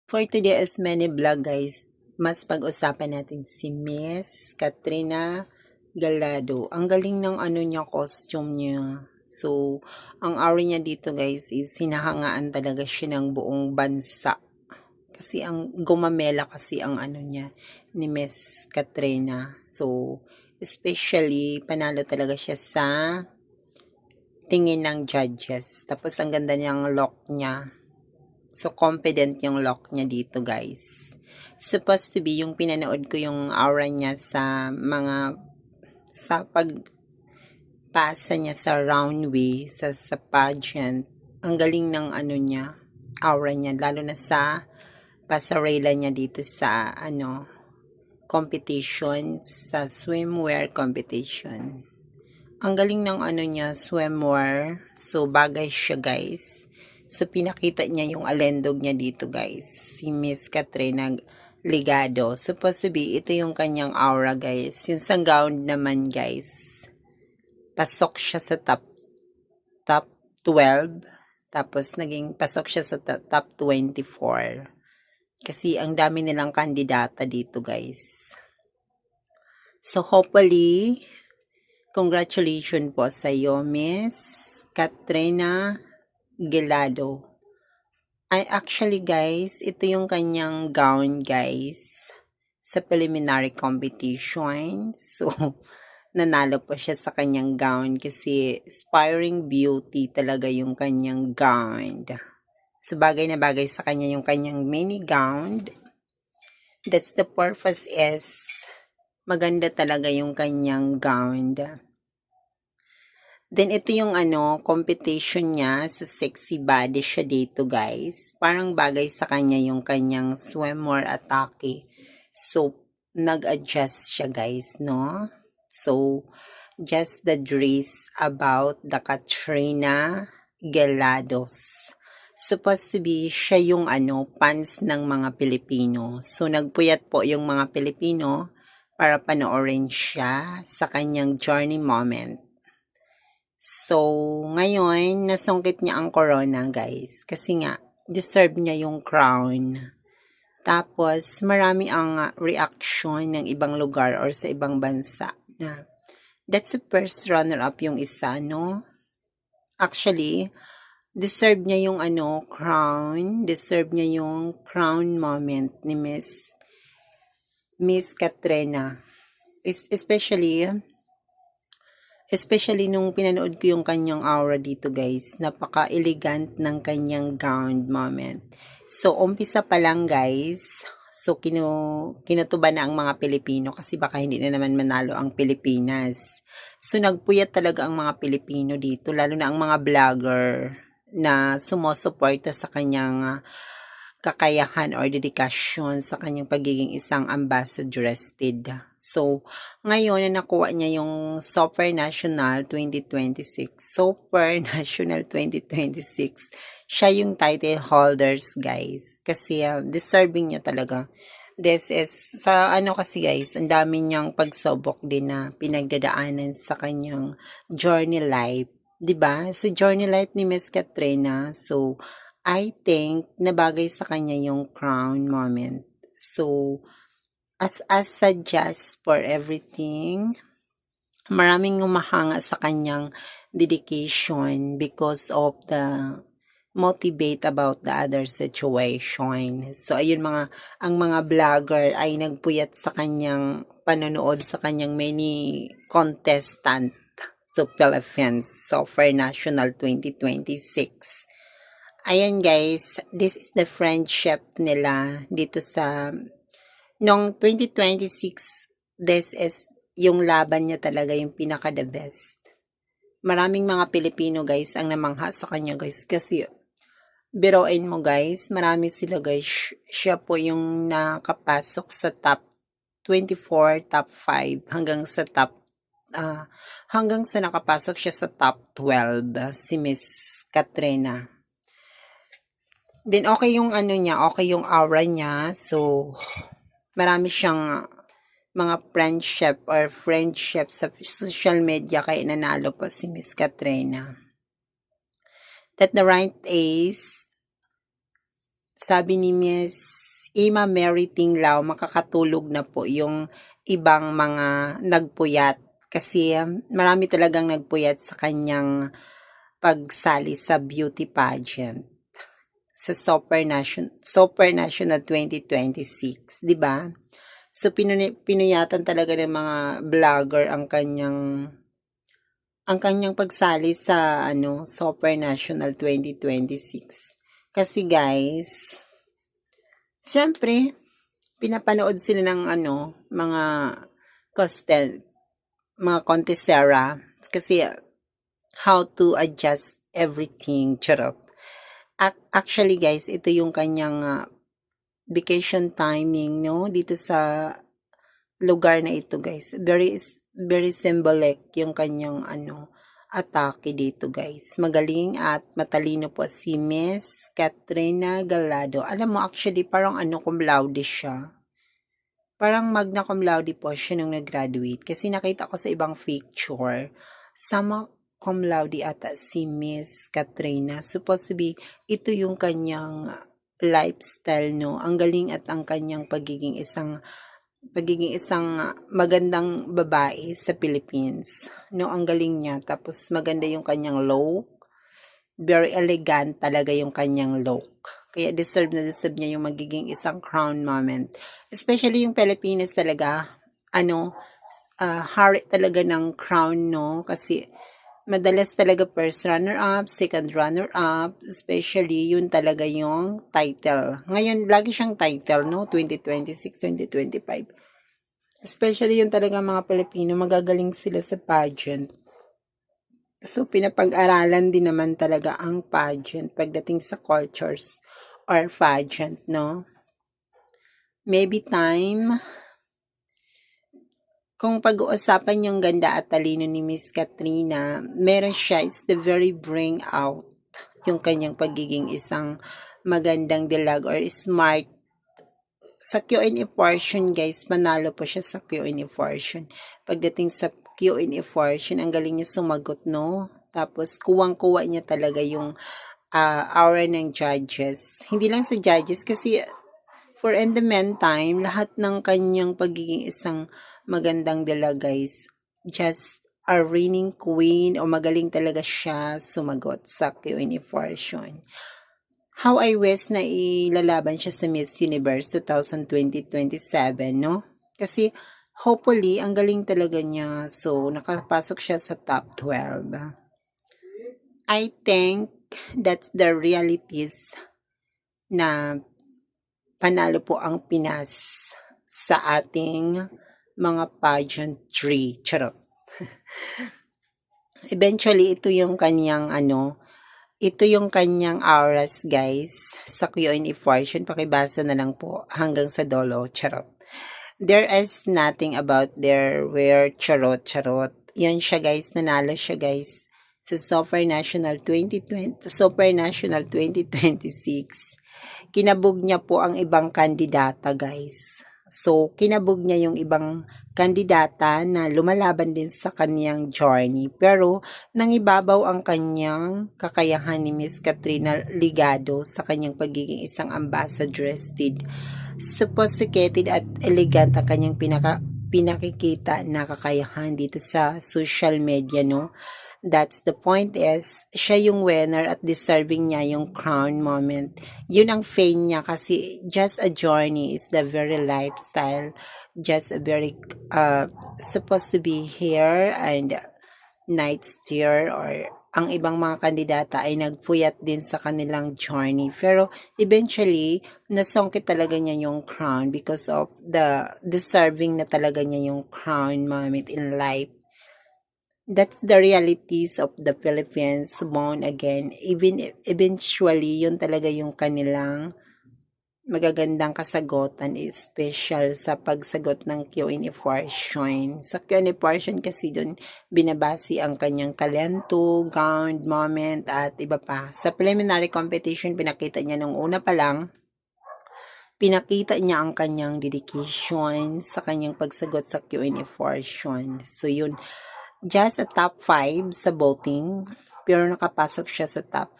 For today's mini vlog guys, mas pag-usapan natin si Miss Katrina Galado. Ang galing ng ano niya, costume niya. So, ang aura niya dito guys is hinahangaan talaga siya ng buong bansa. Kasi ang gumamela kasi ang ano niya ni Miss Katrina. So, especially panalo talaga siya sa tingin ng judges. Tapos ang ganda niyang look niya. So, confident yung look niya dito, guys. Supposed to be, yung pinanood ko yung aura niya sa pagpasa niya sa runway, sa pageant. Ang galing ng ano niya, aura niya, lalo na sa pasarela niya dito sa, competition, sa swimwear competition. Ang galing ng ano niya, swimwear. So, bagay siya, guys. So, pinakita niya yung alendog niya dito, guys. Si Miss Katrina Ligado. Supposed to be, ito yung kanyang aura, guys. Yung sa gown naman, guys. Pasok siya sa top 12. Tapos, naging pasok siya sa top 24. Kasi, ang dami nilang kandidata dito, guys. So, hopefully, congratulations po sa iyo, Miss Katrina Gelado. Actually guys, ito yung kanyang gown guys sa preliminary competition. So, nanalo po siya sa kanyang gown kasi inspiring beauty talaga yung kanyang gown. So, bagay na bagay sa kanya yung kanyang mini gown. That's the purpose is maganda talaga yung kanyang gown. Then, ito yung competition niya. So, sexy body siya dito, guys. Parang bagay sa kanya yung kanyang swimwear atake. So, nag-adjust siya, guys, no? So, just the dress about the Katrina Gelados. Supposed to be, siya yung pants ng mga Pilipino. So, nagpuyat po yung mga Pilipino para panoorin siya sa kanyang journey moment. So, ngayon, nasungkit niya ang corona, guys. Kasi nga, deserve niya yung crown. Tapos, marami ang reaction ng ibang lugar or sa ibang bansa na that's the first runner-up yung isa, no? Actually, deserve niya yung crown. Deserve niya yung crown moment ni Miss Katrina. Especially nung pinanood ko yung kanyang aura dito guys, napaka-elegant ng kanyang gown moment. So, umpisa pa lang guys, so kinutuba na ang mga Pilipino kasi baka hindi na naman manalo ang Pilipinas. So, nagpuyat talaga ang mga Pilipino dito, lalo na ang mga vlogger na sumusuporta sa kanyang kakayahan or dedikasyon sa kanyang pagiging isang ambassadoress. So, ngayon na nakuha niya yung Super National 2026. Super National 2026. Siya yung title holders, guys. Kasi deserving niya talaga. This is, sa kasi guys, ang dami niyang pagsubok din na pinagdadaanan sa kanyang journey life. 'Di ba? Sa journey life ni Miss Katrina. So, I think nabagay sa kanya yung crown moment. So, as suggest for everything, maraming humahanga sa kanyang dedication because of the motivate about the other situation. So, ayun ang mga vlogger ay nagpuyat sa kanyang panonood sa kanyang many contestant to Philippines Super National 2026. Ayan guys, this is the friendship nila dito sa noong 2026, this is yung laban niya talaga yung pinaka the best. Maraming mga Pilipino guys ang namangha sa kanya guys kasi biroin mo guys, marami sila guys. Siya po yung nakapasok sa top 24, top 5 hanggang sa nakapasok siya sa top 12 si Miss Katrina. Then okay yung niya, okay yung aura niya. So marami siyang mga friendship sa social media kaya nanalo po si Miss Katrina. That the right is sabi ni Miss Ima Meriting Lau, makakatulog na po yung ibang mga nagpuyat. Kasi marami talagang nagpuyat sa kanyang pagsali sa beauty pageant sa Super National 2026, 'di ba? So pinuyatan talaga ng mga vlogger ang kanyang pagsali sa Super National 2026. Kasi guys, syempre pinapanood sila ng mga contestant, mga contestera kasi how to adjust everything, charot. Actually guys, ito yung kanyang vacation timing, no? Dito sa lugar na ito guys. Very symbolic yung kanyang atake dito guys. Magaling at matalino po si Miss Katrina Galado. Alam mo, actually parang cum laude siya. Parang magna cum laude po siya nung nag-graduate. Kasi nakita ko sa ibang picture, sama cum laude ata si Miss Katrina. Supposed to be, ito yung kanyang lifestyle, no? Ang galing at ang kanyang pagiging isang magandang babae sa Philippines. No, ang galing niya. Tapos maganda yung kanyang look. Very elegant talaga yung kanyang look. Kaya deserve niya yung magiging isang crown moment. Especially yung Pilipinas talaga, hari talaga ng crown, no? Kasi madalas talaga first runner-up, second runner-up, especially yun talaga yung title. Ngayon, lagi siyang title, no? 2026, 2025. Especially yun talaga mga Pilipino, magagaling sila sa pageant. So, pinapag-aralan din naman talaga ang pageant pagdating sa cultures or pageant, no? Maybe time, kung pag-uusapan yung ganda at talino ni Miss Katrina, meron siya, is the very bring out yung kanyang pagiging isang magandang dilag or smart. Sa Q&A portion guys, manalo po siya sa Q&A portion. Pagdating sa Q&A portion, ang galing niya sumagot, no? Tapos kuwang-kuwa niya talaga yung aura ng judges. Hindi lang sa judges kasi for in the meantime, lahat ng kanyang pagiging isang magandang dala guys, just a reigning queen o magaling talaga siya sumagot sa Q&A portion. How I wish na ilalaban siya sa Miss Universe 2020-2027, no? Kasi hopefully, ang galing talaga niya. So, nakapasok siya sa top 12. I think that's the realities na panalo po ang Pinas sa ating mga pageantry. Charot. Eventually, ito yung kanyang auras guys sa Q&A portion. Pakibasa na lang po hanggang sa dolo. Charot. There is nothing about there where charot. Yan siya guys. Nanalo siya guys sa Super National 2026. Kinabog niya po ang ibang kandidata guys. So, kinabog niya yung ibang kandidata na lumalaban din sa kanyang journey. Pero, nangibabaw ang kanyang kakayahan ni Miss Katrina Ligado sa kanyang pagiging isang ambassadress. Sophisticated at elegant ang kanyang pinakikita na kakayahan dito sa social media, no? That's the point is, siya yung winner at deserving niya yung crown moment. Yun ang fame niya kasi just a journey is the very lifestyle. Just a very, supposed to be here and night steer or ang ibang mga kandidata ay nagpuyat din sa kanilang journey. Pero eventually, nasongkit talaga niya yung crown because of the deserving na talaga niya yung crown moment in life. That's the realities of the Philippines, born again. Eventually, yun talaga yung kanilang magagandang kasagutan, special sa pagsagot ng Q&A portion. Sa Q&A portion kasi dun binabasi ang kanyang talento, gown, moment, at iba pa. Sa preliminary competition, pinakita niya nung una pa lang, pinakita niya ang kanyang dedication sa kanyang pagsagot sa Q&A portion. So yun, just a top 5 sa voting, pero nakapasok siya sa top